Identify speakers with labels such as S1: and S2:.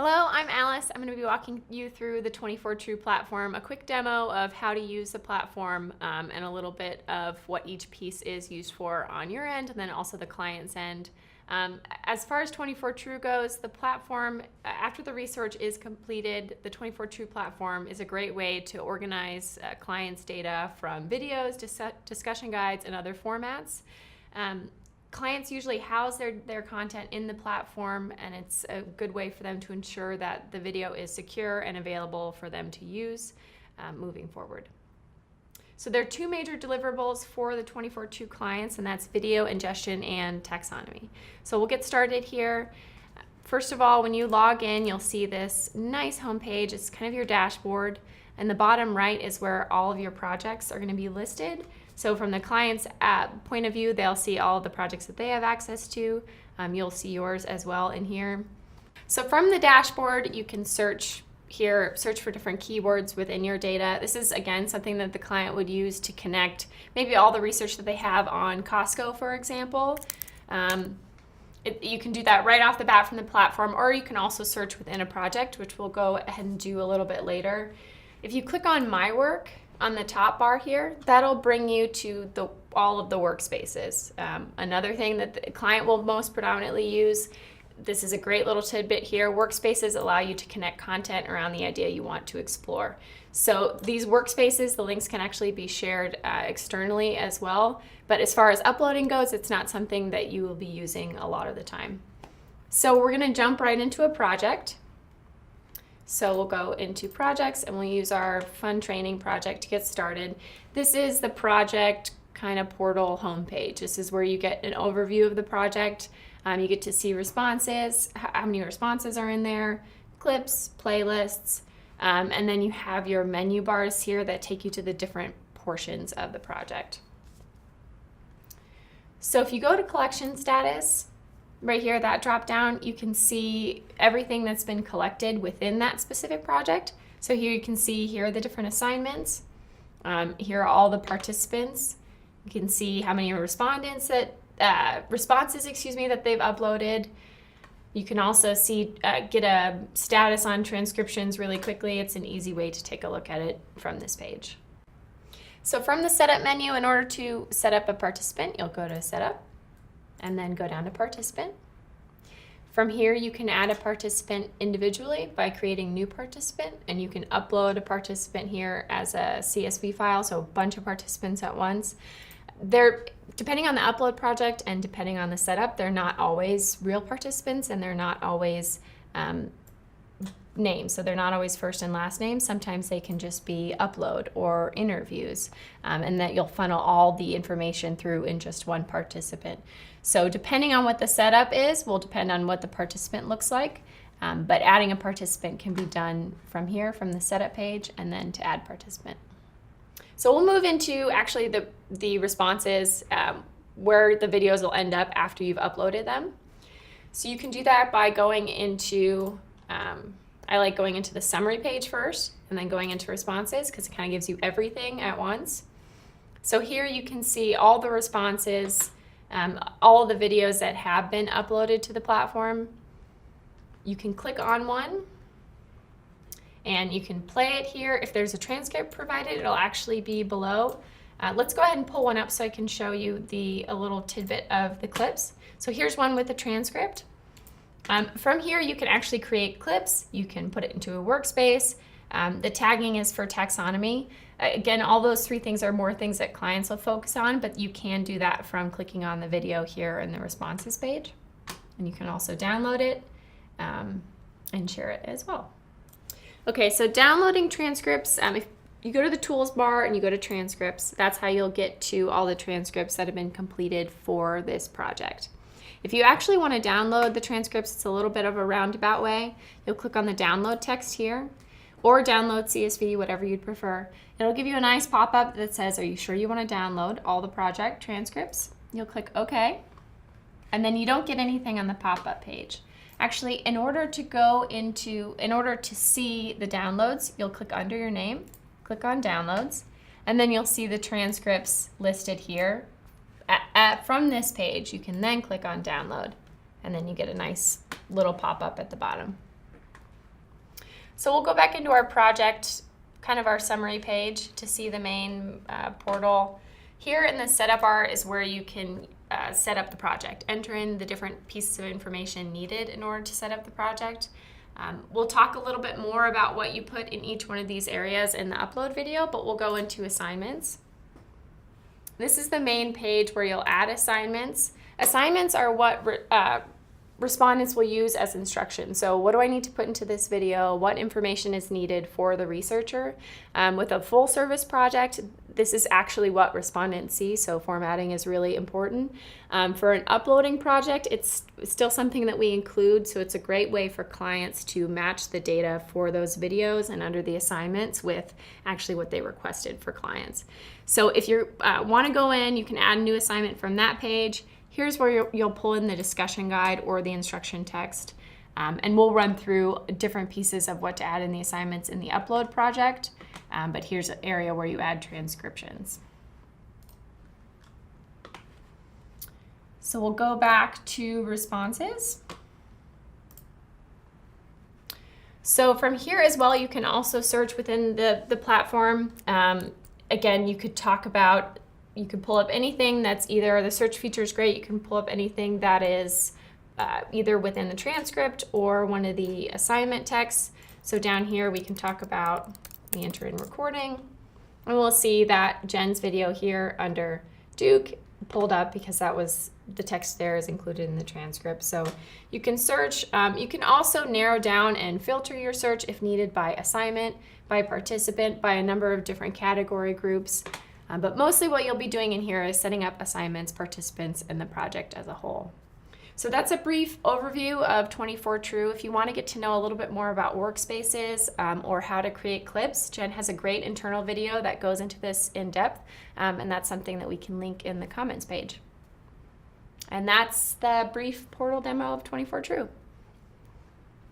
S1: Hello, I'm Alice. I'm going to be walking you through the 24True platform, a quick demo of how to use the platform and a little bit of what each piece is used for on your end and then also the client's end. As far as 24True goes, the platform, after the research is completed, the 24True platform is a great way to organize clients' data from videos, discussion guides, and other formats. Clients usually house their content in the platform, and it's a good way for them to ensure that the video is secure and available for them to use moving forward. So there are two major deliverables for the 24True clients, and that's video ingestion and taxonomy. So we'll get started here. First of all, when you log in, you'll see this nice homepage. It's kind of your dashboard, and the bottom right is where all of your projects are going to be listed. So from the client's point of view, they'll see all of the projects that they have access to. You'll see yours as well in here. So from the dashboard, you can search here, search for different keywords within your data. This is, again, something that the client would use to connect maybe all the research that they have on Costco, for example. You can do that right off the bat from the platform, or you can also search within a project, which we'll go ahead and do a little bit later. If you click on My Work, on the top bar here, that'll bring you to all of the workspaces. Another thing that the client will most predominantly use, this is a great little tidbit here, workspaces allow you to connect content around the idea you want to explore. So these workspaces, the links can actually be shared externally as well, but as far as uploading goes, it's not something that you will be using a lot of the time. So we're gonna jump right into a project. So we'll go into projects and we'll use our fun training project to get started. This is the project kind of portal homepage. This is where you get an overview of the project. You get to see responses, how many responses are in there, clips, playlists, and then you have your menu bars here that take you to the different portions of the project. So if you go to collection status, right here, that drop down, you can see everything that's been collected within that specific project. So here you can see here are the different assignments. Here are all the participants. You can see how many responses that they've uploaded. You can also see get a status on transcriptions really quickly. It's an easy way to take a look at it from this page. So from the setup menu, in order to set up a participant, you'll go to setup and then go down to participant. From here, you can add a participant individually by creating new participant, and you can upload a participant here as a CSV file, so a bunch of participants at once. Depending on the upload project and depending on the setup, they're not always real participants and they're not always names. So they're not always first and last names. Sometimes they can just be upload or interviews, and that you'll funnel all the information through in just one participant. So depending on what the setup is, will depend on what the participant looks like, but adding a participant can be done from here, from the setup page, and then to add participant. So we'll move into actually the responses, where the videos will end up after you've uploaded them. So you can do that by going into, I like going into the summary page first and then going into responses because it kind of gives you everything at once. So here you can see all the responses, all of the videos that have been uploaded to the platform. You can click on one and you can play it here. If there's a transcript provided, it'll actually be below. Let's go ahead and pull one up so I can show you a little tidbit of the clips. So here's one with a transcript. From here, you can actually create clips. You can put it into a workspace. The tagging is for taxonomy. Again, all those three things are more things that clients will focus on, but you can do that from clicking on the video here in the responses page. And you can also download it and share it as well. Okay, so downloading transcripts, if you go to the tools bar and you go to transcripts, that's how you'll get to all the transcripts that have been completed for this project. If you actually want to download the transcripts, it's a little bit of a roundabout way. You'll click on the download text here, or download CSV, whatever you'd prefer. It'll give you a nice pop-up that says, are you sure you want to download all the project transcripts? You'll click OK, and then you don't get anything on the pop-up page. Actually, in order to see the downloads, you'll click under your name, click on downloads, and then you'll see the transcripts listed here. From this page, you can then click on download, and then you get a nice little pop-up at the bottom. So we'll go back into our project, kind of our summary page to see the main portal. Here in the setup bar is where you can set up the project, enter in the different pieces of information needed in order to set up the project. We'll talk a little bit more about what you put in each one of these areas in the upload video, but we'll go into assignments. This is the main page where you'll add assignments. Assignments are what respondents will use as instruction. So what do I need to put into this video? What information is needed for the researcher? With a full service project, this is actually what respondents see, so formatting is really important. For an uploading project, it's still something that we include, so it's a great way for clients to match the data for those videos and under the assignments with actually what they requested for clients. So if you want to go in, you can add a new assignment from that page. Here's where you'll pull in the discussion guide or the instruction text, and we'll run through different pieces of what to add in the assignments in the upload project, but here's an area where you add transcriptions. So we'll go back to responses. So from here as well, you can also search within the platform. Again, you could you can pull up anything that's either, the search feature is great, you can pull up anything that is either within the transcript or one of the assignment texts. So down here we can talk about the enter in recording, and we'll see that Jen's video here under Duke pulled up because that was the text there is included in the transcript. So you can search, you can also narrow down and filter your search if needed by assignment, by participant, by a number of different category groups. But mostly what you'll be doing in here is setting up assignments, participants, and the project as a whole. So that's a brief overview of 24 True. If you want to get to know a little bit more about workspaces or how to create clips, Jen has a great internal video that goes into this in depth, and that's something that we can link in the comments page. And that's the brief portal demo of 24 True.